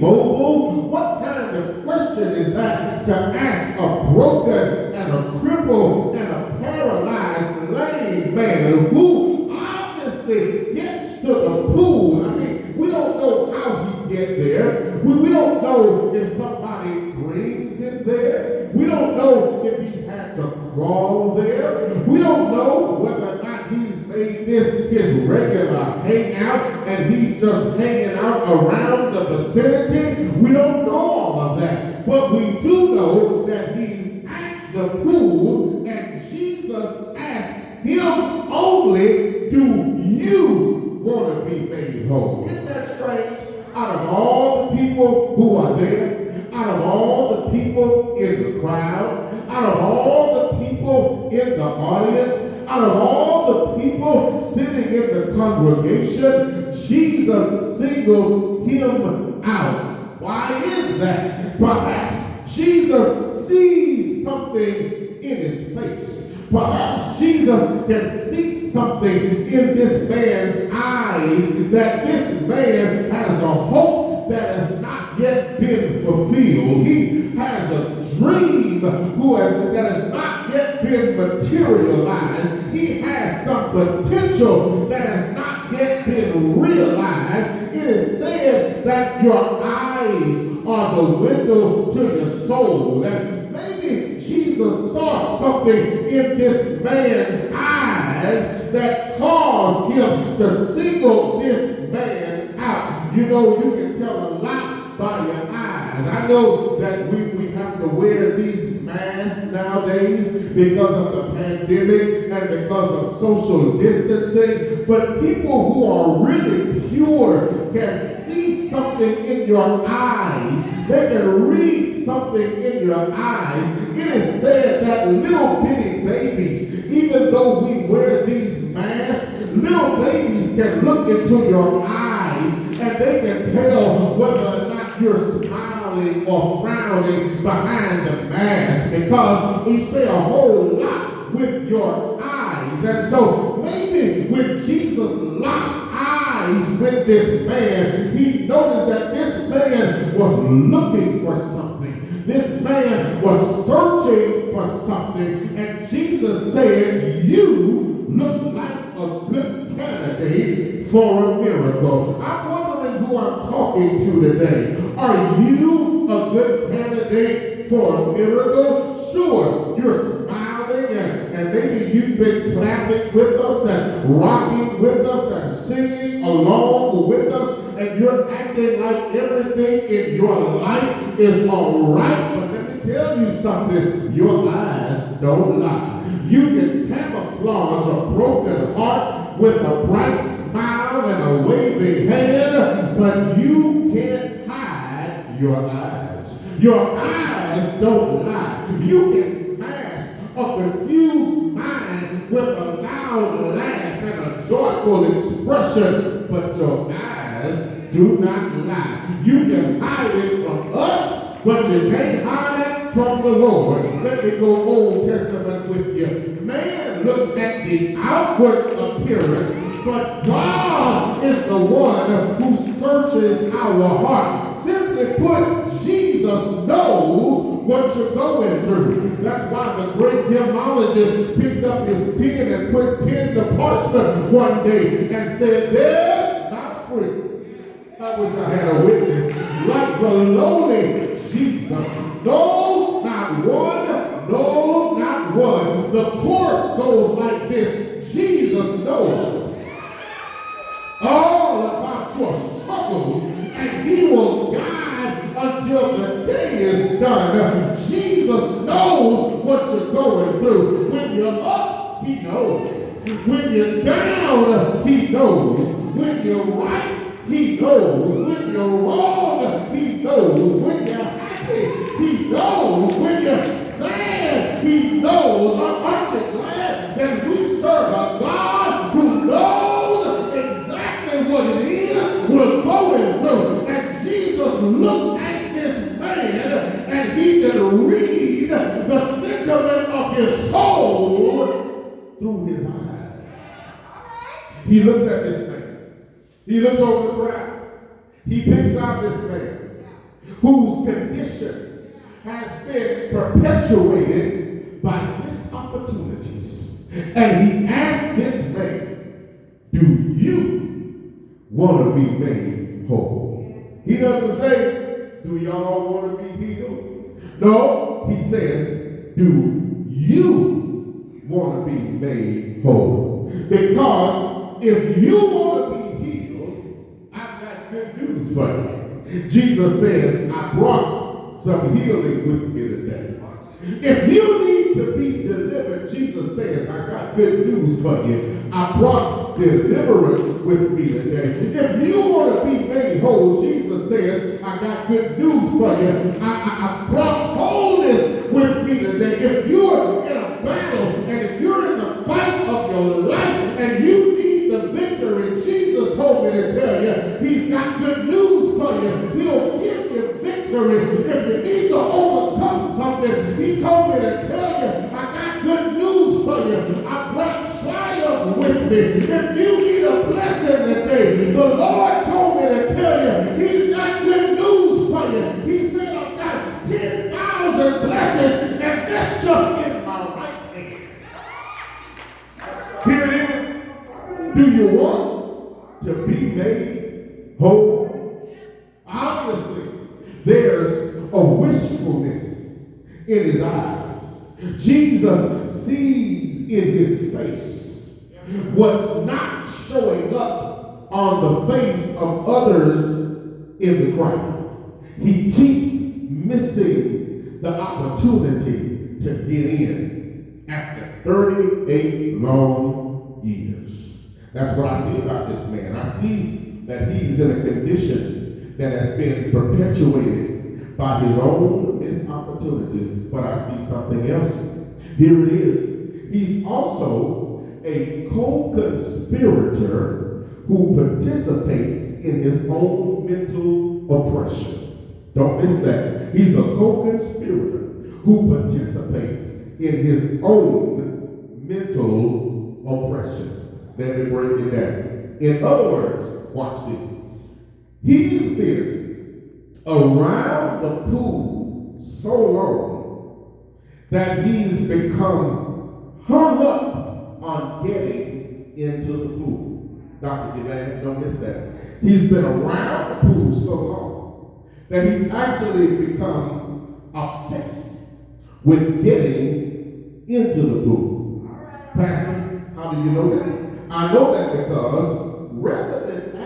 mobile? What kind of question is that to ask a broken and a crippled and a paralyzed lame man who obviously gets to the pool? I mean, we don't know how he get there. We don't know if somebody brings him there. We don't know if he's had to crawl there. We don't know whether or not he's made this his regular hangout and he's just hanging out around the vicinity. We don't know all of that. But we do know that he's at the pool and Jesus asked him only, do you want to be made whole? Isn't that strange? Out of all the people who are there, out of all the people in the crowd, out of all the people in the audience, out of all the people sitting in the congregation, Jesus singles him out. Why is that? Perhaps Jesus sees something in his face. Perhaps Jesus can see something in this man's eyes, that this man has a hope that has not yet been fulfilled. He has a dream that has not yet been materialized. He has some potential that has not yet been realized. It is said that your eyes are the window to your soul. And maybe Jesus saw something in this man's eyes that caused him to single this man out. You know, you can tell a lot by your eyes. I know that we have to wear these masks nowadays because of the pandemic and because of social distancing, but people who are really pure can see something in your eyes. They can read something in your eyes. It is said that little bitty babies, even though we wear these masks, little babies can look into your eyes and they can tell whether or not you're smiling or frowning behind the mask, because you say a whole lot with your eyes. And so maybe when Jesus locked eyes with this man, he noticed that this man was looking for something. This man was searching for something. And Jesus said, you look like a good candidate for a miracle. I'm wondering who I'm talking to today. Are you a good candidate for a miracle? Sure, you're smiling and maybe you've been clapping with us and rocking with us and singing along with us, and you're acting like everything in your life is all right. But let me tell you something, your eyes don't lie. You can camouflage a broken heart with a bright smile and a waving hand, but you can't hide your eyes. Your eyes don't lie. You can mask a confused mind with a loud laugh and a joyful expression, but your eyes do not lie. You can hide it from us, but you can't hide it from the Lord. Let me go Old Testament with you. Man looks at the outward appearance, but God is the one who searches our heart. Simply put, Jesus knows what you're going through. That's why the great hymnologist picked up his pen and put pen to parchment one day and said, there's not free. I wish I had a witness. Like the lowly Jesus. No, not one. No, not one. The chorus goes like this. Jesus knows all about your struggles, and he will guide until the day is done. Jesus knows what you're going through. When you're up, he knows. When you're down, he knows. When you're right, he knows. When you're wrong, he knows. When you're happy, he knows. When you're sad, he knows. Aren't you glad that we serve a God who knows exactly what it is we're going through? And Jesus looked at this man and he could read the sentiment of his soul through his eyes. He looks at this man. He looks over the crowd. He picks out this man. whose condition has been perpetuated by missed opportunities. And he asked this man, do you want to be made whole? He doesn't say, do y'all want to be healed? No, he says, do you want to be made whole? Because if you want to be healed, I've got good news for you. Jesus says, I brought some healing with me today. If you need to be delivered, Jesus says, I got good news for you. I brought deliverance with me today. If you want to be made whole, Jesus says, I got good news for you. I brought wholeness with me today. If you're in a battle and if you're in the fight of your life and you need the victory, Jesus told me to tell you, he's got good news for you. He'll give you victory. If you need to overcome something, he told me to tell you, I got good news for you. I brought triumph with me. If you need a blessing today, the Lord told me to tell you, he's got good news for you. He said, I've got 10,000 blessings, and that's just in my right hand. Here it is. Do you want to be made whole? Obviously, there's a wishfulness in his eyes. Jesus sees in his face what's not showing up on the face of others in the crowd. He keeps missing the opportunity to get in after 38 long years. That's what I see about this man. I see that he's in a condition that has been perpetuated by his own missed opportunities. But I see something else. Here it is. He's also a co-conspirator who participates in his own mental oppression. Don't miss that. He's a co-conspirator who participates in his own mental oppression. Let me break it down. In other words, watch this. He's been around the pool so long that he's become hung up on getting into the pool. Dr. Gilad, don't miss that. He's been around the pool so long that he's actually become obsessed with getting into the pool. Right. Pastor, how do you know that? I know that because rather than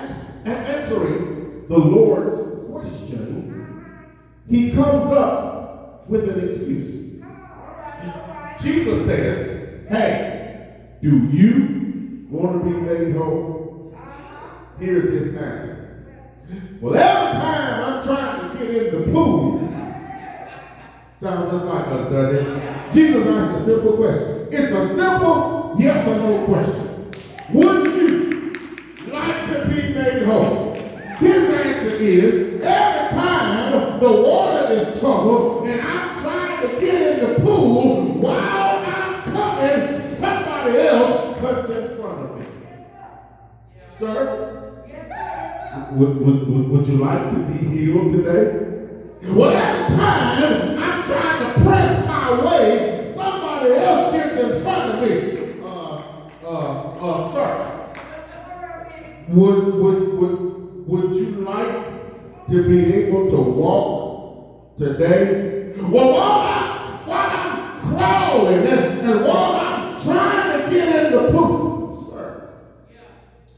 answering the Lord's question, he comes up with an excuse. Jesus says, hey, do you want to be made whole? Here's his answer. Well, every time I'm trying to get in the pool, sounds just like us, doesn't it? Jesus asked a simple question. It's a simple yes or no question. Would you like to be made whole? His answer is, every time the water is troubled and I'm trying to get in the pool, while I'm coming, somebody else cuts in front of me. Sir, would you like to be healed today? Well, every time I'm trying to press my way, somebody else gets in front of me. Sir, would you like to be able to walk today? Well, while I'm crawling and while I'm trying to get in the pool, sir,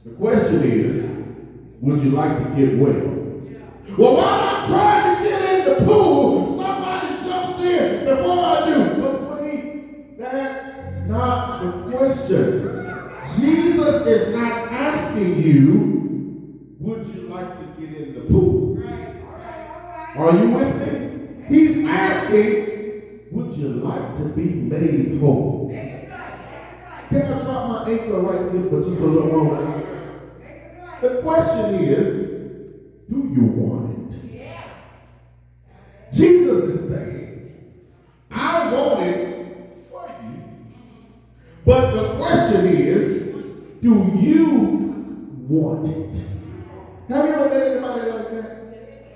the question is, would you like to get well? Well, while I'm trying to get in the pool, somebody jumps in before I do. But wait, that's not the question. Jesus is not asking you, would you like to get in the pool? Are you with me? He's asking, would you like to be made whole? Can I drop my ankle right here for just a little moment? The question is, do you want it? Jesus is saying, I want it for you. But the question is, do you want it? Have you ever met anybody like that?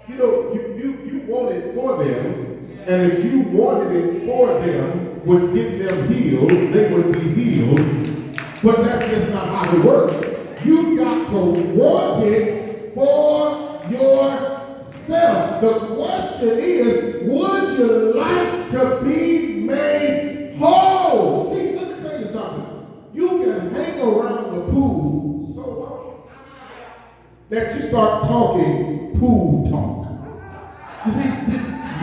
You know, you want it for them, and if you wanted it for them, would get them healed, they would be healed. But that's just not how it works. You got to want it for yourself. The question is, would you like to be made whole? See, let me tell you something. You can hang around the pool so long that you start talking pool talk. You see,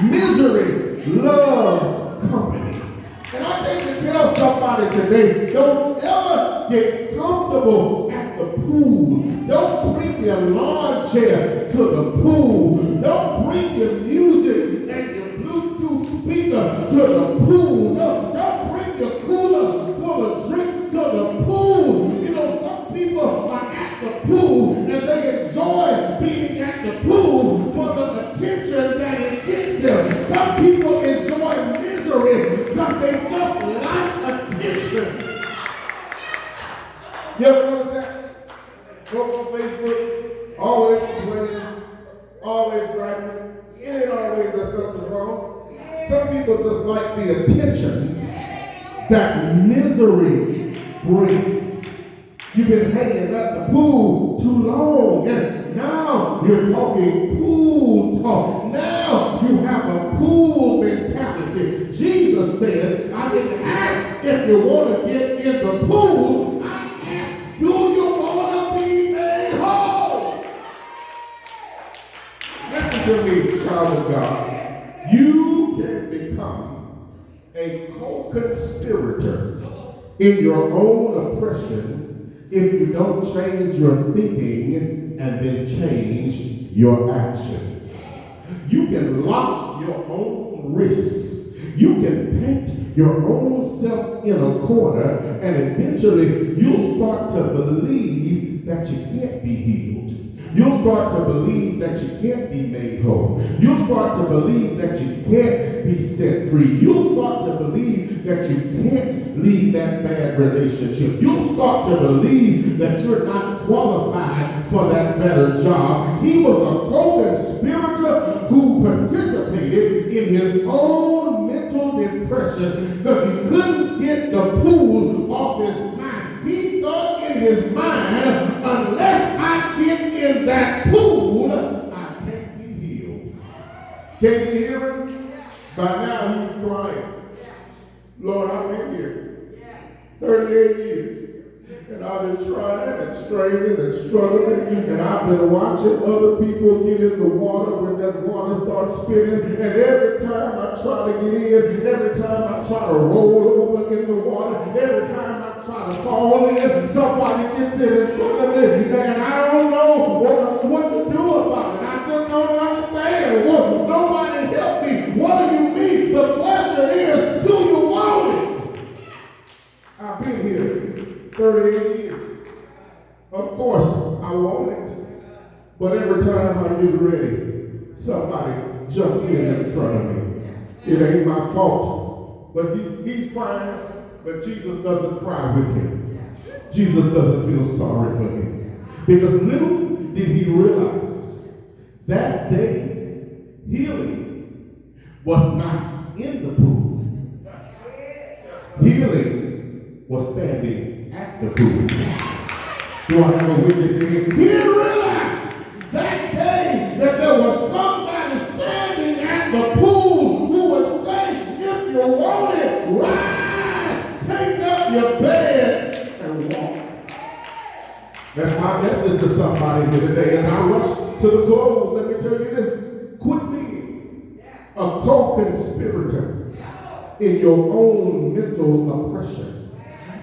misery loves company. And I think to tell somebody today, don't ever get comfortable at the pool. Don't bring your lawn chair to the pool. Don't bring your music and your Bluetooth speaker to the pool. Don't bring your cooler full of drinks to the pool. You know, some people are at the pool and they enjoy being at the pool for the attention that it gets them. Some people enjoy misery because they just like attention. You ever notice that? Go on Facebook, always complaining, always griping. It ain't always there's something wrong. Some people just like the attention that misery brings. You've been hanging at the pool too long, and now you're talking pool talk. Now you have a pool mentality. Jesus says, I didn't ask if you want to get in the pool. I asked, do you want to be made whole? Listen to me, child of God. You can become a co-conspirator in your own oppression if you don't change your thinking and then change your actions. You can lock your own wrists. You can paint your own self in a corner, and eventually you'll start to believe that you can't be healed. You'll start to believe that you can't be made whole. You'll start to believe that you can't be set free. You'll start to believe that you can't leave that bad relationship. You'll start to believe that you're not qualified for that better job. He was a co-conspirator who participated in his own mental depression because he couldn't get the pool off his mind. He thought in his mind, unless I get in that pool, I can't be healed. Can you hear him? By now he's crying. Lord, I've been here 38 years. And I've been trying and straining and struggling. And I've been watching other people get in the water when that water starts spinning. And every time I try to get in, every time I try to roll over in the water, every time I try to fall in, somebody gets in front of me. And I don't know what to do about it. I just don't understand. Well, nobody help me. What do you mean? The question is, do you want it? I've been here 38 years. Of course, I want it. But every time I get ready, somebody jumps in front of me. It ain't my fault. But he's fine. But Jesus doesn't cry with him. Jesus doesn't feel sorry for him. Because little did he realize that day, healing was not in the pool. Healing was standing at the pool. Do I have a witness in here? He didn't realize that day that there was somebody standing at the pool who would say, if you want it, rise, take up your bed and walk. That's my message to somebody here today. As I rush to the close, let me tell you this. Quit being a co-conspirator in your own mental oppression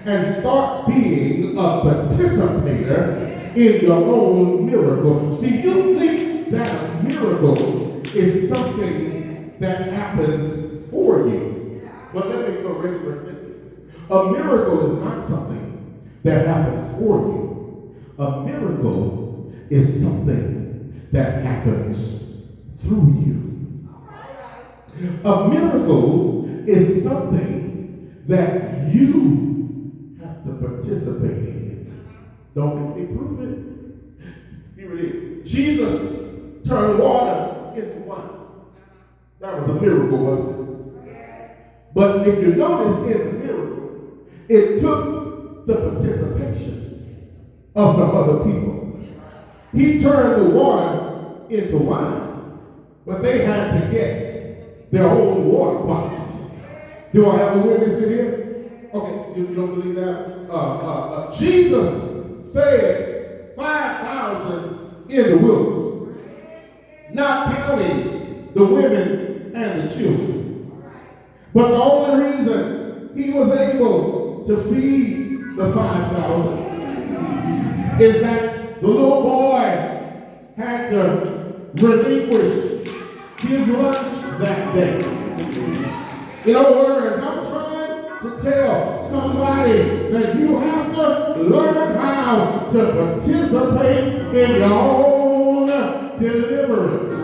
and start being a participator in your own miracle. See, you think that a miracle is something that happens for you. But let me correct you. A miracle is not something that happens for you. A miracle is something that happens through you. A miracle is something that you have to participate in. Don't make me prove it. Here it is. Jesus turned water into wine. That was a miracle, wasn't it? But if you notice in the miracle, it took the participation of some other people. He turned the water into wine, but they had to get their own water pots. Do I have a witness in here? Okay, you don't believe that? Jesus fed 5,000 in the wilderness, not counting the women and the children. But the only reason he was able to feed the 5,000 is that the little boy had to relinquish his lunch that day. In other words, I'm trying to tell somebody that you have to learn how to participate in your own deliverance.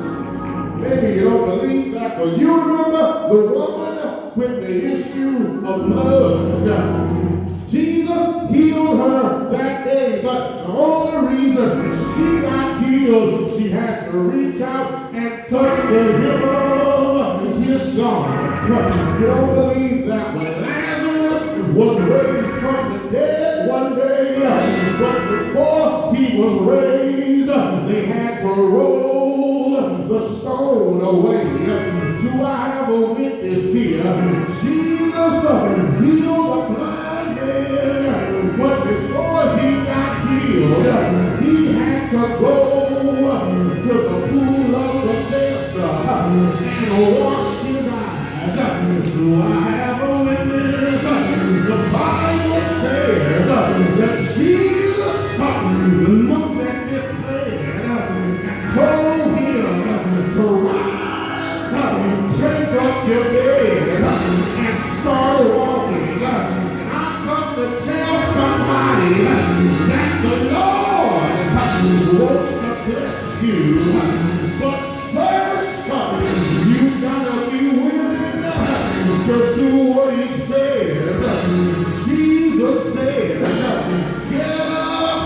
Maybe you don't believe that, but you remember the woman with the issue of blood. Jesus healed her that day, but the only reason she got healed, she had to reach out and touch the hem of his garment. You don't believe that when Lazarus was raised from the dead one day, but before he was raised, they had to roll the stone away. Do I have a witness here? Jesus healed the blind man, but before he got healed, he had to go to the pool of Bethesda and wash his eyes. Do I have a witness? The Bible says that Jesus looked at this man and told him to rise, take up your bed, and start walking. I've come to tell somebody that the Lord wants to bless you, but first you gotta be willing to do what he says. Jesus said, get up,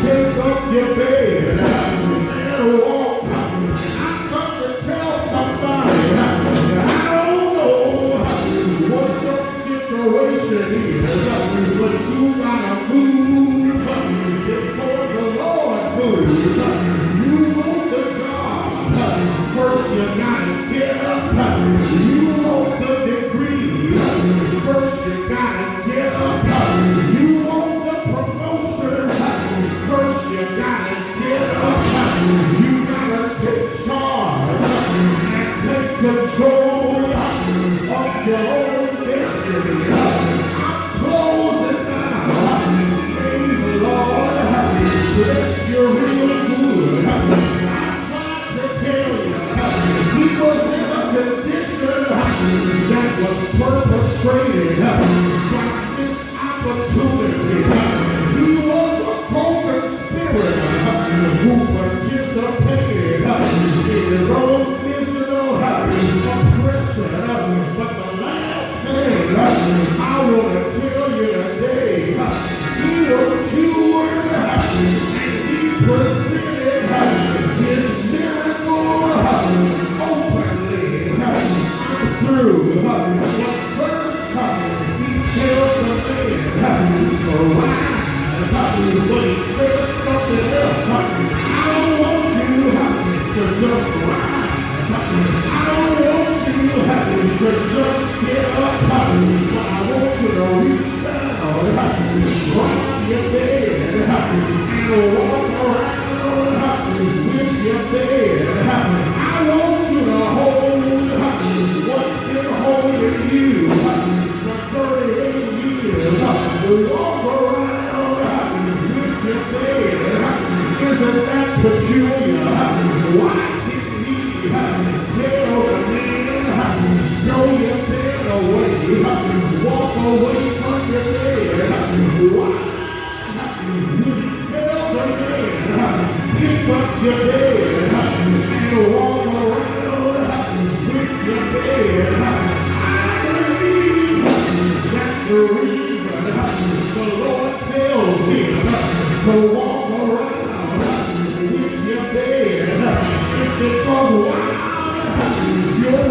take up your bed, and walk. I've come to tell somebody that I don't know what your situation is, but you gotta move before the Lord moves. You want the job, first you gotta get up. You want the degree, first you gotta get up. You want the promotion, first you gotta get up. You gotta take charge and take control of your own destiny. I'm closing now. Praise the Lord. Bless you real good. I'm trying to tell you, he was in a condition that was perpetrated by this opportunity. He was a co-conspirator who participated in his own physical oppression. But the last thing I want to tell you today, he was cured and he presented his miracle openly. I'm through. But first, he tells the man to rise. But he says something else. I don't want you to just rise. I don't want you to just get up. But I want you to reach down, grab your bed, and walk around with your bed. I want you to hold what's been holding you for 38 years. Walk around with your bed. Isn't that peculiar? Why didn't he tell the man, throw your bed away, walk away from your bed? Why would he tell the man, pick up your bed and walk around with your bed? I believe that's the reason the Lord tells him to walk around with your bed. It's because while you're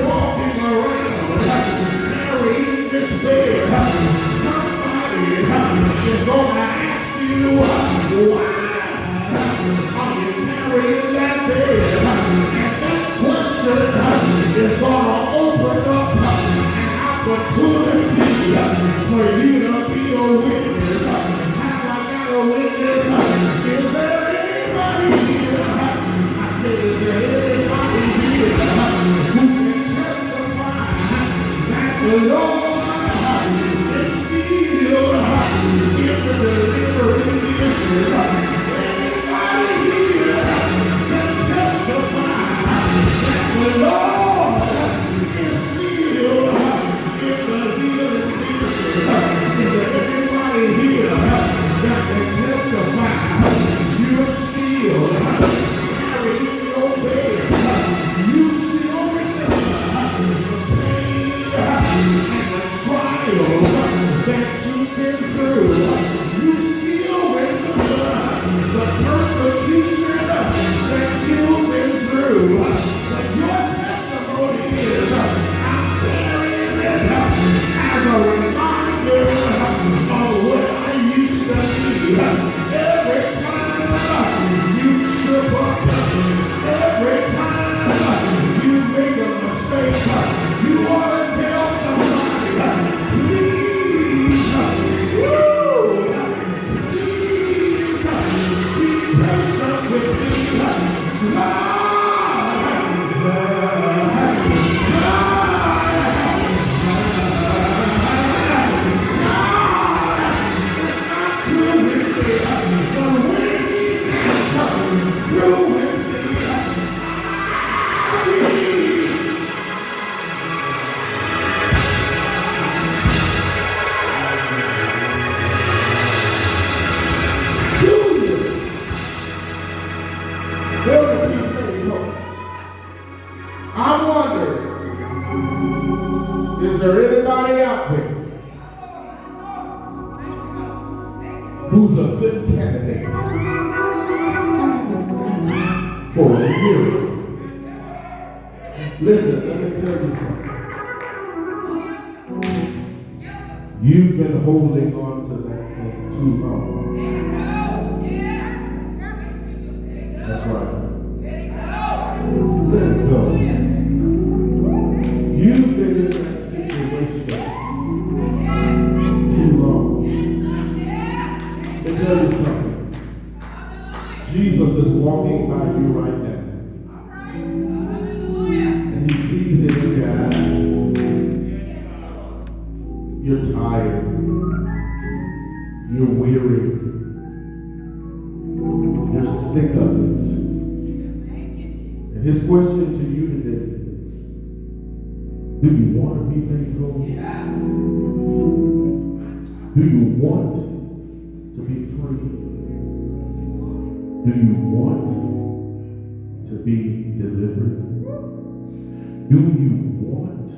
I wonder, is there anybody out there who's a good candidate for a miracle? Listen, let me tell you something. You've been holding on to that thing too long. That's right. Let it go. You've been in that situation too long. Let me tell you something. Jesus is walking by you right now. And he sees it in your eyes. You're tired. You're weary. You're sick of it. And his question to you today is, do you want to be made whole? Do you want to be free? Do you want to be delivered? Do you want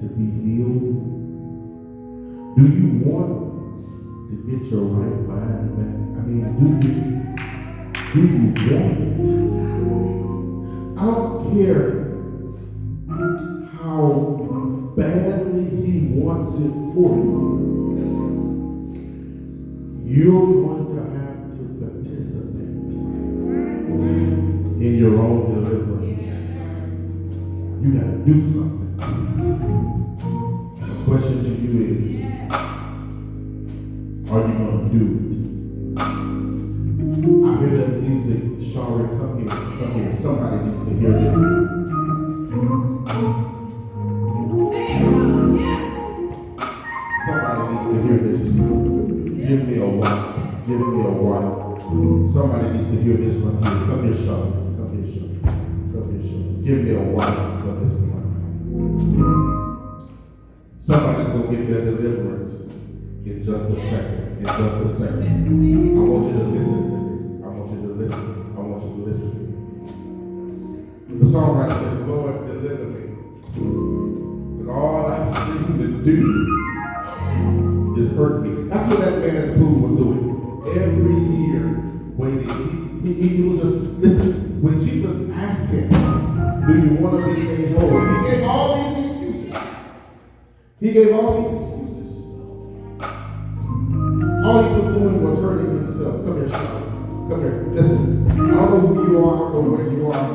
to be healed? Do you want to get your right mind back? I mean, do you want it? I don't care how badly he wants it for you. You're going to have to participate in your own deliverance. You got to do something. The question to you is, are you going to do it? I hear that music, Shari, come here. Somebody needs to hear this. Somebody needs to hear this. Give me a wife. Give me a wife. Somebody needs to hear this one here. Come here, Shari. Come here, Shari. Come here, Shari. Give me a wife for this one. Somebody's going to get their deliverance in just a second. In just a second. I want you to listen to this. I want you to listen. I want you to listen. The songwriter says, Lord, deliver me. But all I seem to do is hurt me. That's what that man at the pool was doing. Every year, waiting. He was just, listen, when Jesus asked him, do you want to be made whole? He gave all these excuses. He gave all these excuses. All he was doing was hurting himself. Come here, Sean. Come here. Listen, I don't know who you are or where you are,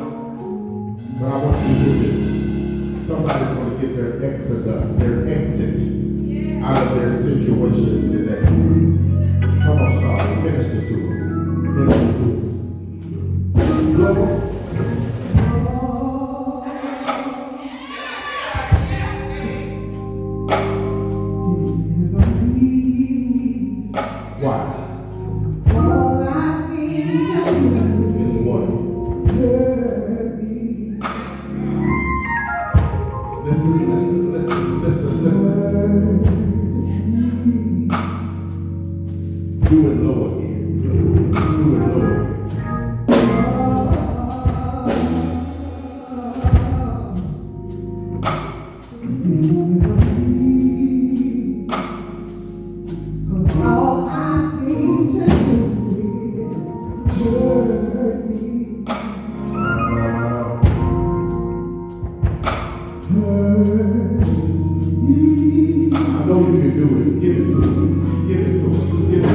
but I want you to do this. Somebody's going to get their exodus, their exit out of their situation today. Come on, Sean. Minister to us. Minister to us. Lord. Do it low again. Do it low again. All I seem to do is hurt me. I know you can do it. Give it to us. Give it to us. Give it to us.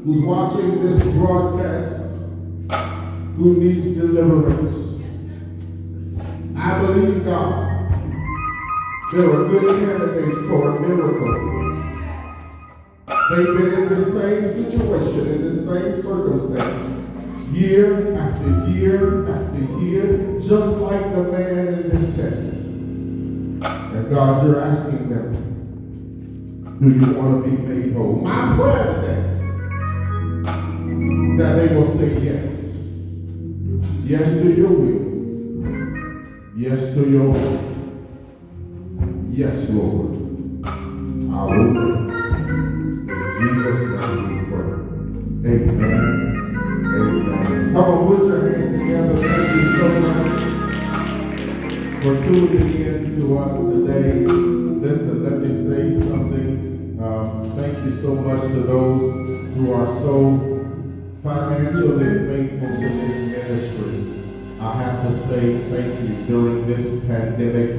Who's watching this broadcast, who needs deliverance. I believe God. They're a good candidate for a miracle. They've been in the same situation, in the same circumstance, year after year after year, just like the man in this text. And God, you're asking them, do you want to be made whole? My prayer today, that they will say yes. Yes to your will. Yes to your will. Yes, Lord. I will pray. In Jesus' name we pray. Amen. Amen. Come on, put your hands together. Thank you so much for tuning in to us today. Listen, let me say something. Thank you so much to those who are so financially faithful to this ministry. I have to say thank you. During this pandemic,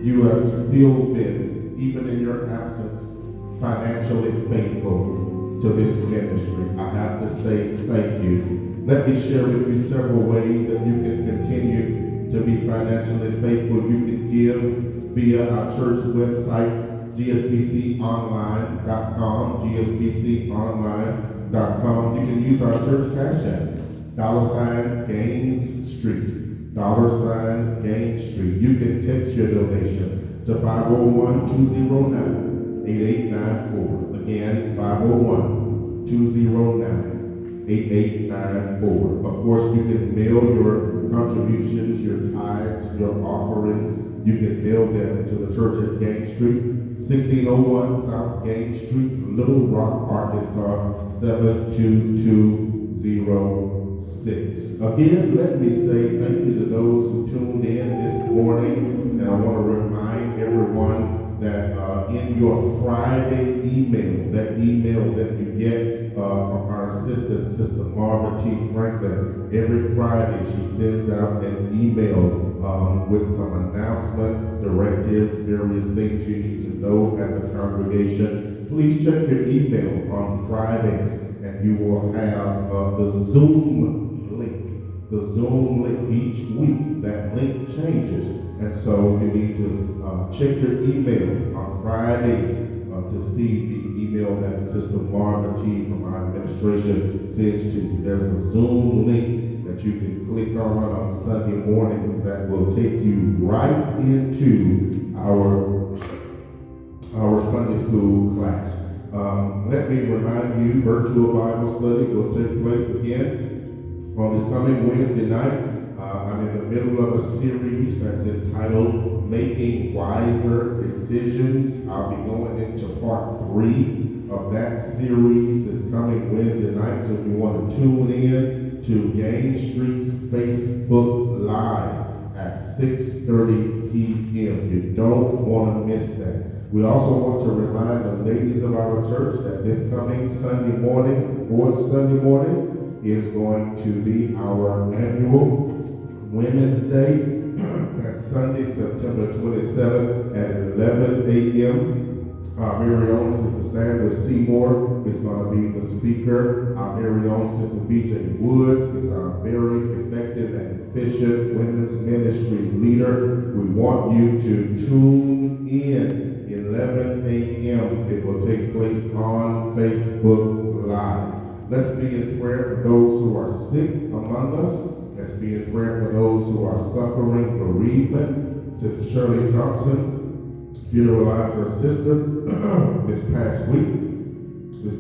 you have still been, even in your absence, financially faithful to this ministry. I have to say thank you. Let me share with you several ways that you can continue to be financially faithful. You can give via our church website, gsbconline.com, gsbconline.com. You can use our church cash app, $Gaines Street, $Gaines Street. You can text your donation to 501-209-8894. Again, 501-209-8894. 8894. Of course, you can mail your contributions, your tithes, your offerings. You can mail them to the church at Gang Street, 1601 South Gang Street, Little Rock, Arkansas, 72206. Again, let me say thank you to those who tuned in this morning. And I want to remind everyone that in your Friday email, that email that you get from our assistant, Sister Marva T. Franklin, every Friday she sends out an email with some announcements, directives, various things you need to know as a congregation. Please check your email on Fridays, and you will have the Zoom link. The Zoom link each week. That link changes, and so you need to check your email on Fridays to see the email that Sister Marva T. from our administration sends to you. There's a Zoom link that you can click on Sunday morning that will take you right into our Sunday school class. Let me remind you, virtual Bible study will take place again on this coming Wednesday night. I'm in the middle of a series that's entitled Making Wiser Decisions. I'll be going into part 3 of that series this coming Wednesday night. So if you want to tune in to Gang Street's Facebook Live at 6:30 p.m. You don't want to miss that. We also want to remind the ladies of our church that this coming Sunday morning, fourth Sunday morning, is going to be our annual Women's Day. That's Sunday, September 27th at 11 a.m. Our very own Sister Sandra Seymour is going to be the speaker. Our very own Sister B.J. Woods is our very effective and efficient women's ministry leader. We want you to tune in 11 a.m. It will take place on Facebook Live. Let's be in prayer for those who are sick among us. Let's be in prayer for those who are suffering bereavement. Sister Shirley Thompson funeralized her sister this past week.